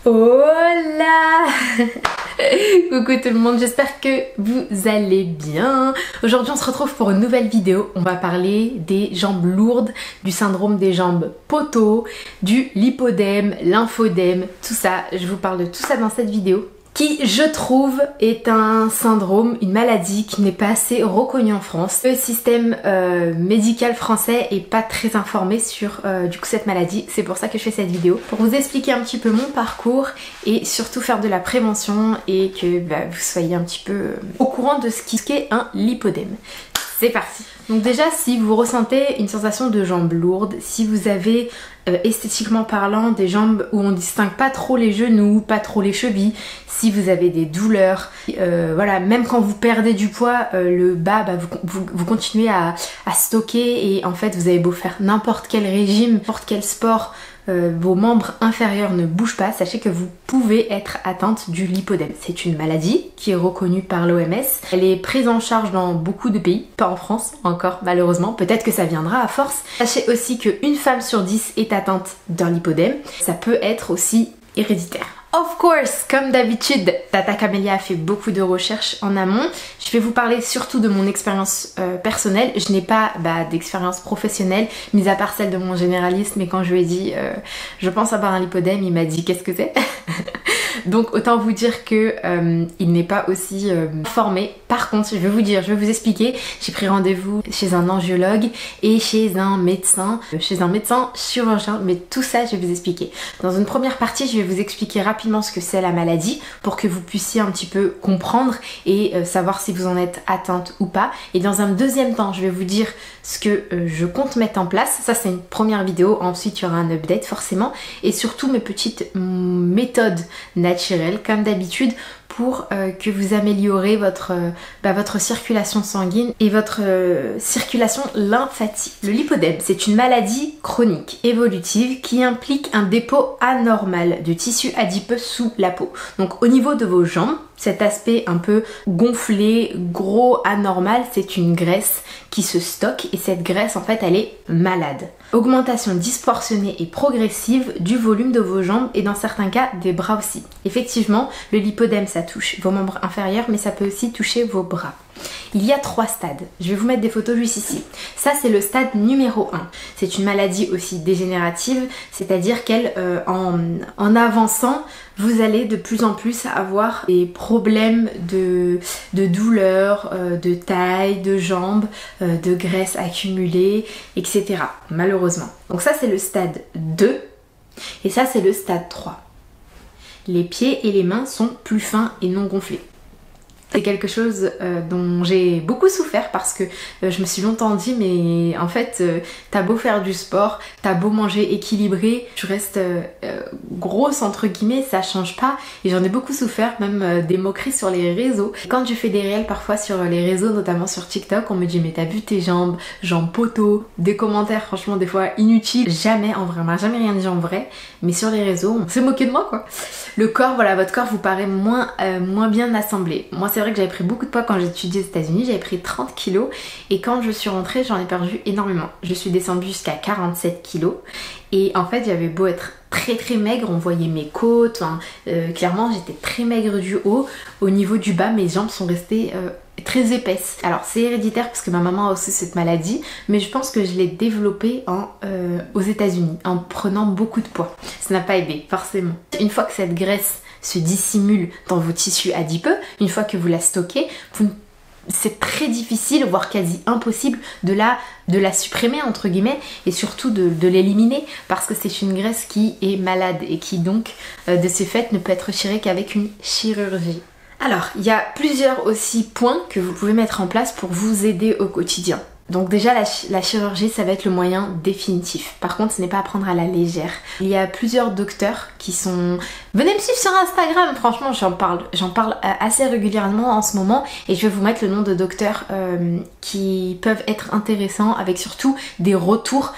Hola. Coucou tout le monde, j'espère que vous allez bien. Aujourd'hui on se retrouve pour une nouvelle vidéo. On va parler des jambes lourdes, du syndrome des jambes poteaux, du lipodème, lymphodème, tout ça. Je vous parle de tout ça dans cette vidéo, qui je trouve est un syndrome, une maladie qui n'est pas assez reconnue en France. Le système médical français est pas très informé sur du coup cette maladie. C'est pour ça que je fais cette vidéo, pour vous expliquer un petit peu mon parcours et surtout faire de la prévention et que vous soyez un petit peu au courant de ce qu'est un lipodème. C'est parti. Donc déjà, si vous ressentez une sensation de jambes lourdes, si vous avez esthétiquement parlant des jambes où on distingue pas trop les genoux, pas trop les chevilles, si vous avez des douleurs, voilà, même quand vous perdez du poids, le bas, vous continuez à stocker et en fait vous avez beau faire n'importe quel régime, n'importe quel sport, vos membres inférieurs ne bougent pas, sachez que vous pouvez être atteinte du lipodème. C'est une maladie qui est reconnue par l'OMS. Elle est prise en charge dans beaucoup de pays, pas en France encore malheureusement, peut-être que ça viendra à force. Sachez aussi qu'une femme sur 10 est atteinte d'un lipodème. Ça peut être aussi héréditaire. Of course, comme d'habitude, Tata Camélia a fait beaucoup de recherches en amont. Je vais vous parler surtout de mon expérience personnelle. Je n'ai pas d'expérience professionnelle, mis à part celle de mon généraliste, mais quand je lui ai dit je pense avoir un lipodème, il m'a dit qu'est-ce que c'est. Donc autant vous dire que il n'est pas aussi formé. Par contre, je vais vous expliquer. J'ai pris rendez-vous chez un angiologue et chez un médecin chirurgien, mais tout ça je vais vous expliquer. Dans une première partie, je vais vous expliquer rapidement ce que c'est la maladie pour que vous puissiez un petit peu comprendre et savoir si vous en êtes atteinte ou pas. Et dans un deuxième temps, je vais vous dire ce que je compte mettre en place. Ça c'est une première vidéo, ensuite il y aura un update forcément et surtout mes petites méthodes naturelles comme d'habitude pour que vous améliorez votre circulation sanguine et votre circulation lymphatique. Le lipodème, c'est une maladie chronique évolutive qui implique un dépôt anormal de tissu adipeux sous la peau. Donc au niveau de vos jambes, cet aspect un peu gonflé, gros, anormal, c'est une graisse qui se stocke et cette graisse en fait elle est malade. Augmentation disproportionnée et progressive du volume de vos jambes et dans certains cas des bras aussi. Effectivement, le lipodème ça touche vos membres inférieurs mais ça peut aussi toucher vos bras. Il y a 3 stades. Je vais vous mettre des photos juste ici. Ça c'est le stade numéro 1. C'est une maladie aussi dégénérative, c'est-à-dire qu'elle en avançant, vous allez de plus en plus avoir des problèmes de douleur, de taille, de jambes, de graisse accumulée, etc. Malheureusement. Donc ça c'est le stade 2 et ça c'est le stade 3. Les pieds et les mains sont plus fins et non gonflés. C'est quelque chose dont j'ai beaucoup souffert parce que je me suis longtemps dit mais en fait t'as beau faire du sport, t'as beau manger équilibré, tu restes grosse entre guillemets, ça change pas et j'en ai beaucoup souffert, même des moqueries sur les réseaux. Quand je fais des réels parfois sur les réseaux, notamment sur TikTok, on me dit mais t'as vu tes jambes poteaux, des commentaires franchement des fois inutiles, jamais en vrai, on m'a jamais rien dit en vrai, mais sur les réseaux on s'est moqué de moi quoi. Le corps, voilà, votre corps vous paraît moins bien assemblé. Moi c'est vrai que j'avais pris beaucoup de poids quand j'ai étudié aux États-Unis, j'avais pris 30 kilos et quand je suis rentrée j'en ai perdu énormément. Je suis descendue jusqu'à 47 kilos et en fait j'avais beau être très maigre, on voyait mes côtes, clairement j'étais très maigre du haut, au niveau du bas mes jambes sont restées très épaisses. Alors c'est héréditaire parce que ma maman a aussi cette maladie, mais je pense que je l'ai développée aux États-Unis en prenant beaucoup de poids. Ça n'a pas aidé forcément. Une fois que cette graisse se dissimule dans vos tissus adipeux, une fois que vous la stockez, c'est très difficile, voire quasi impossible de la supprimer entre guillemets et surtout de l'éliminer parce que c'est une graisse qui est malade et qui donc de ce fait ne peut être retirée qu'avec une chirurgie. Alors, il y a plusieurs aussi points que vous pouvez mettre en place pour vous aider au quotidien. Donc déjà la chirurgie ça va être le moyen définitif. Par contre ce n'est pas à prendre à la légère. Il y a plusieurs docteurs qui sont... Venez me suivre sur Instagram, franchement j'en parle assez régulièrement en ce moment et je vais vous mettre le nom de docteurs qui peuvent être intéressants avec surtout des retours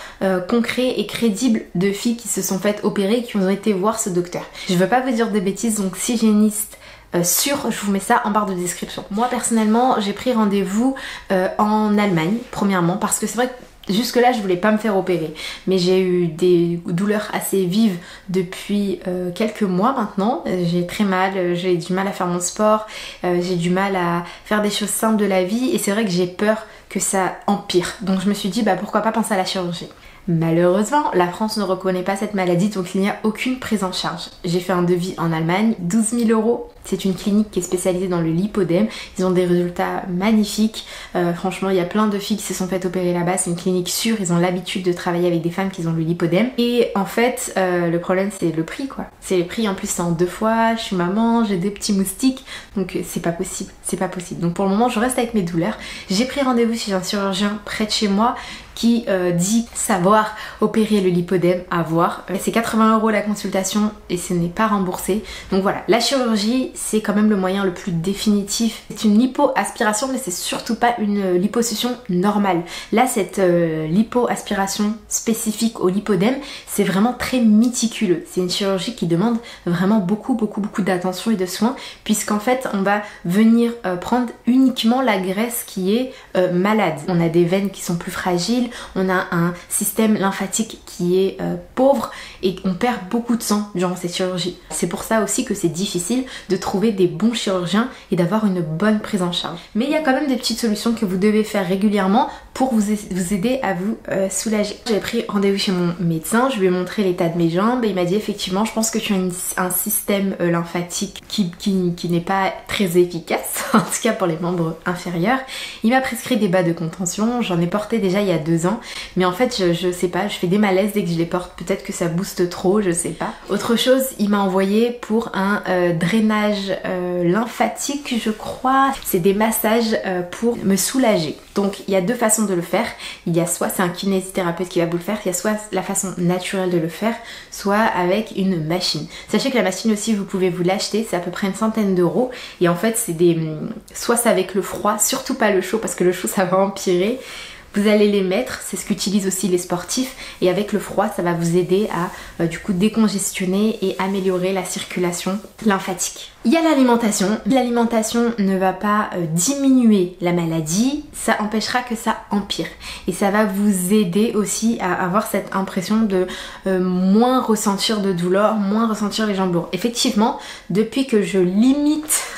concrets et crédibles de filles qui se sont faites opérer et qui ont été voir ce docteur. Je veux pas vous dire des bêtises donc si j'ai une liste je vous mets ça en barre de description. Moi personnellement j'ai pris rendez-vous en Allemagne premièrement parce que c'est vrai que Jusque là je voulais pas me faire opérer, mais j'ai eu des douleurs assez vives depuis quelques mois maintenant. J'ai très mal, j'ai du mal à faire mon sport, j'ai du mal à faire des choses simples de la vie et c'est vrai que j'ai peur que ça empire. Donc je me suis dit bah pourquoi pas penser à la chirurgie. Malheureusement, la France ne reconnaît pas cette maladie, donc il n'y a aucune prise en charge. J'ai fait un devis en Allemagne, 12 000 €. C'est une clinique qui est spécialisée dans le lipodème. Ils ont des résultats magnifiques. Franchement, il y a plein de filles qui se sont faites opérer là-bas. C'est une clinique sûre. Ils ont l'habitude de travailler avec des femmes qui ont le lipodème. Et en fait, le problème, c'est le prix, quoi. C'est le prix. En plus, c'est en 2 fois. Je suis maman, j'ai des petits moustiques. Donc, c'est pas possible. C'est pas possible. Donc, pour le moment, je reste avec mes douleurs. J'ai pris rendez-vous chez un chirurgien près de chez moi qui dit savoir opérer le lipodème, à voir. C'est 80 € la consultation et ce n'est pas remboursé. Donc voilà, la chirurgie, c'est quand même le moyen le plus définitif. C'est une lipoaspiration, mais c'est surtout pas une liposuction normale. Là, cette lipoaspiration spécifique au lipodème, c'est vraiment très méticuleux. C'est une chirurgie qui demande vraiment beaucoup d'attention et de soins, puisqu'en fait, on va venir prendre uniquement la graisse qui est malade. On a des veines qui sont plus fragiles, on a un système lymphatique qui est pauvre et on perd beaucoup de sang durant cette chirurgie. C'est pour ça aussi que c'est difficile de trouver des bons chirurgiens et d'avoir une bonne prise en charge. Mais il y a quand même des petites solutions que vous devez faire régulièrement pour vous aider à vous soulager. J'ai pris rendez-vous chez mon médecin, je lui ai montré l'état de mes jambes et il m'a dit effectivement je pense que tu as un système lymphatique qui n'est pas très efficace, en tout cas pour les membres inférieurs. Il m'a prescrit des bas de contention, j'en ai porté déjà il y a 2 ans, mais en fait je sais pas, je fais des malaises dès que je les porte, peut-être que ça booste trop, je sais pas. Autre chose, il m'a envoyé pour un drainage lymphatique, je crois. C'est des massages pour me soulager. Donc il y a 2 façons de le faire. Il y a soit c'est un kinésithérapeute qui va vous le faire, il y a soit la façon naturelle de le faire, soit avec une machine. Sachez que la machine aussi vous pouvez vous l'acheter, c'est à peu près une centaine d'euros et en fait c'est soit c'est avec le froid, surtout pas le chaud parce que le chaud ça va empirer. Vous allez les mettre, c'est ce qu'utilisent aussi les sportifs et avec le froid ça va vous aider à du coup décongestionner et améliorer la circulation lymphatique. Il y a l'alimentation. L'alimentation ne va pas diminuer la maladie, ça empêchera que ça empire. Et ça va vous aider aussi à avoir cette impression de moins ressentir de douleur, moins ressentir les jambes lourdes. Effectivement, depuis que je limite,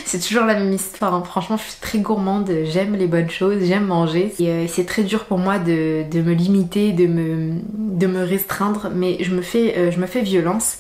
c'est toujours la même histoire, hein. Franchement je suis très gourmande, j'aime les bonnes choses, j'aime manger. Et c'est très dur pour moi de me limiter, de me restreindre, mais je me fais violence.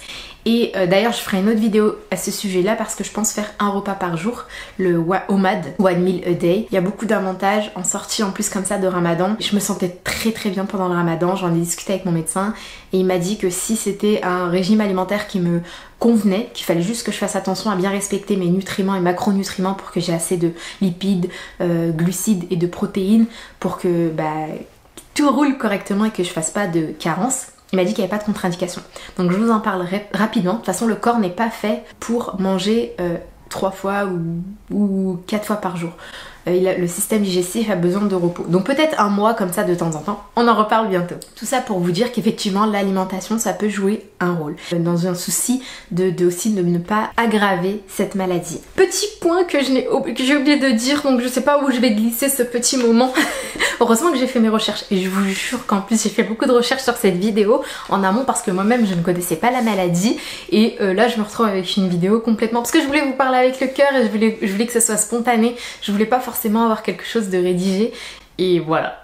Et d'ailleurs je ferai une autre vidéo à ce sujet là parce que je pense faire un repas par jour, le OMAD, One Meal a Day. Il y a beaucoup d'avantages en sortie en plus comme ça de Ramadan. Je me sentais très bien pendant le Ramadan, j'en ai discuté avec mon médecin et il m'a dit que si c'était un régime alimentaire qui me convenait, qu'il fallait juste que je fasse attention à bien respecter mes nutriments et macronutriments pour que j'ai assez de lipides, glucides et de protéines pour que tout roule correctement et que je fasse pas de carence. Il m'a dit qu'il n'y avait pas de contre-indication. Donc je vous en parlerai rapidement. De toute façon, le corps n'est pas fait pour manger 3 fois ou 4 fois par jour. Le système digestif a besoin de repos. Donc peut-être un mois comme ça de temps en temps. On en reparle bientôt. Tout ça pour vous dire qu'effectivement l'alimentation ça peut jouer un rôle. Dans un souci aussi de ne pas aggraver cette maladie. Petit point que j'ai oublié de dire, donc je sais pas où je vais glisser ce petit moment. Heureusement que j'ai fait mes recherches. Et je vous jure qu'en plus j'ai fait beaucoup de recherches sur cette vidéo en amont parce que moi-même je ne connaissais pas la maladie. Et là je me retrouve avec une vidéo complètement... Parce que je voulais vous parler avec le cœur et je voulais que ce soit spontané. Je voulais pas forcément avoir quelque chose de rédigé et voilà.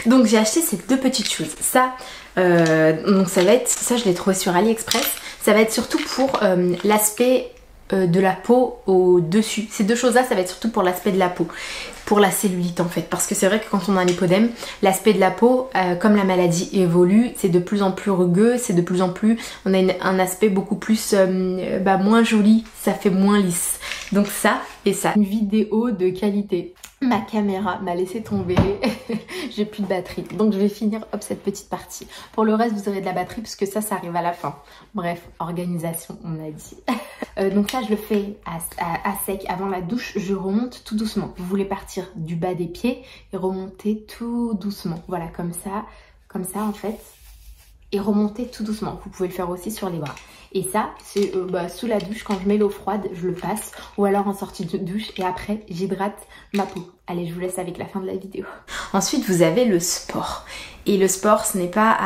Donc j'ai acheté ces 2 petites choses. Ça, donc ça je l'ai trouvé sur AliExpress. Ça va être surtout pour l'aspect de la peau au dessus. Ces 2 choses là ça va être surtout pour l'aspect de la peau, pour la cellulite en fait, parce que c'est vrai que quand on a un lipodème, l'aspect de la peau, comme la maladie évolue, c'est de plus en plus rugueux, c'est de plus en plus, on a un aspect beaucoup plus moins joli, ça fait moins lisse. Donc ça et ça, une vidéo de qualité. Ma caméra m'a laissé tomber, j'ai plus de batterie, donc je vais finir cette petite partie. Pour le reste vous aurez de la batterie puisque ça arrive à la fin. Bref, organisation on a dit. Donc ça je le fais à sec avant la douche, je remonte tout doucement. Vous voulez partir du bas des pieds et remonter tout doucement. Voilà comme ça en fait. Et remonter tout doucement. Vous pouvez le faire aussi sur les bras. Et ça, c'est sous la douche, quand je mets l'eau froide, je le passe. Ou alors en sortie de douche et après, j'hydrate ma peau. Allez, je vous laisse avec la fin de la vidéo. Ensuite, vous avez le sport. Et le sport, ce n'est pas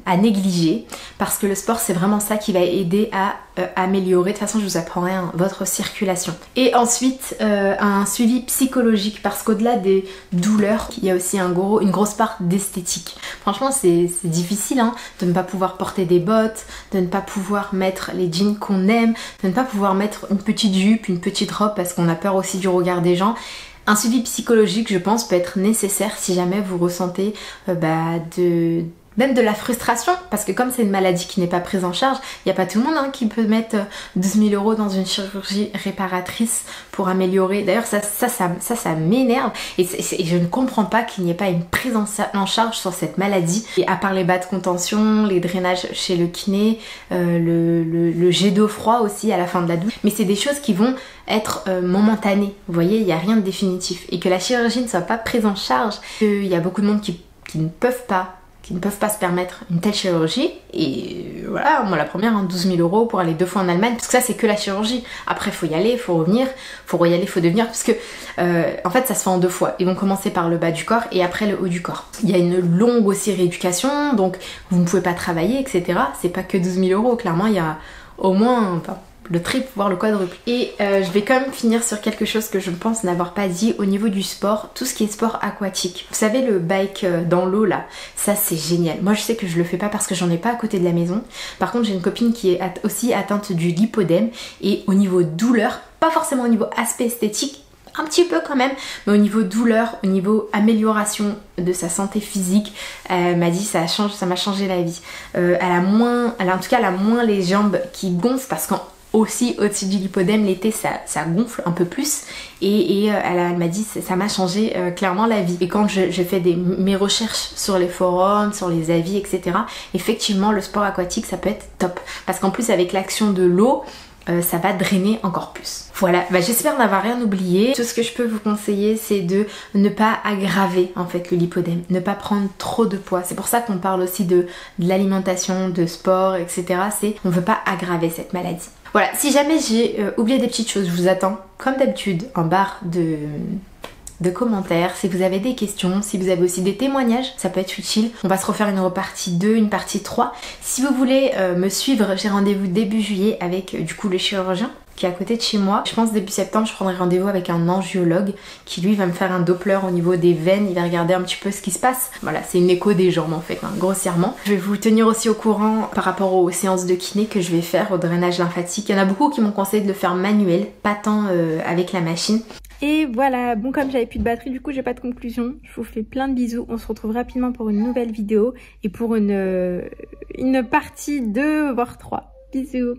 à négliger parce que le sport, c'est vraiment ça qui va aider à améliorer. De toute façon, je vous apprendrai votre circulation. Et ensuite, un suivi psychologique parce qu'au-delà des douleurs, il y a aussi une grosse part d'esthétique. Franchement, c'est difficile hein, de ne pas pouvoir porter des bottes, de ne pas pouvoir mettre les jeans qu'on aime, de ne pas pouvoir mettre une petite jupe, une petite robe parce qu'on a peur aussi du regard des gens. Un suivi psychologique, je pense, peut être nécessaire si jamais vous ressentez même de la frustration, parce que comme c'est une maladie qui n'est pas prise en charge, il n'y a pas tout le monde hein, qui peut mettre 12 000 € dans une chirurgie réparatrice pour améliorer. D'ailleurs, ça m'énerve et je ne comprends pas qu'il n'y ait pas une prise en charge sur cette maladie. Et à part les bas de contention, les drainages chez le kiné, le jet d'eau froid aussi à la fin de la douche, mais c'est des choses qui vont être momentanées. Vous voyez, il n'y a rien de définitif. Et que la chirurgie ne soit pas prise en charge, il y a beaucoup de monde qui ne peuvent pas se permettre une telle chirurgie. Et voilà, moi la première, hein, 12 000 € pour aller 2 fois en Allemagne, parce que ça c'est que la chirurgie. Après faut y aller, faut revenir, faut revenir, parce que en fait ça se fait en 2 fois. Ils vont commencer par le bas du corps et après le haut du corps. Il y a une longue aussi rééducation, donc vous ne pouvez pas travailler, etc. C'est pas que 12 000 €, clairement il y a au moins... Enfin, le triple, voire le quadruple. Et je vais quand même finir sur quelque chose que je pense n'avoir pas dit au niveau du sport, tout ce qui est sport aquatique. Vous savez le bike dans l'eau là, ça c'est génial. Moi je sais que je le fais pas parce que j'en ai pas à côté de la maison. Par contre j'ai une copine qui est aussi atteinte du lipodème et au niveau douleur, pas forcément au niveau aspect esthétique, un petit peu quand même, mais au niveau douleur, au niveau amélioration de sa santé physique, elle m'a dit ça m'a changé la vie. Elle a moins les jambes qui gonflent parce qu'en aussi au-dessus du lipodème l'été ça gonfle un peu plus et elle m'a dit ça m'a changé clairement la vie. Et quand je fais mes recherches sur les forums, sur les avis, etc., effectivement le sport aquatique ça peut être top parce qu'en plus avec l'action de l'eau ça va drainer encore plus. Voilà, j'espère n'avoir rien oublié. Tout ce que je peux vous conseiller c'est de ne pas aggraver en fait le lipodème, ne pas prendre trop de poids. C'est pour ça qu'on parle aussi de l'alimentation, de sport, etc. On ne veut pas aggraver cette maladie. Voilà, si jamais j'ai oublié des petites choses, je vous attends comme d'habitude en barre de commentaires. Si vous avez des questions, si vous avez aussi des témoignages, ça peut être utile. On va se refaire une partie 2, une partie 3. Si vous voulez me suivre, j'ai rendez-vous début juillet avec du coup le chirurgien qui est à côté de chez moi. Je pense début septembre je prendrai rendez-vous avec un angiologue qui lui va me faire un Doppler au niveau des veines, il va regarder un petit peu ce qui se passe. Voilà, c'est une écho des jambes en fait, hein, grossièrement. Je vais vous tenir aussi au courant par rapport aux séances de kiné que je vais faire, au drainage lymphatique. Il y en a beaucoup qui m'ont conseillé de le faire manuel, pas tant avec la machine. Et voilà, bon comme j'avais plus de batterie, du coup j'ai pas de conclusion. Je vous fais plein de bisous, on se retrouve rapidement pour une nouvelle vidéo et pour une partie 2 voire 3. Bisous.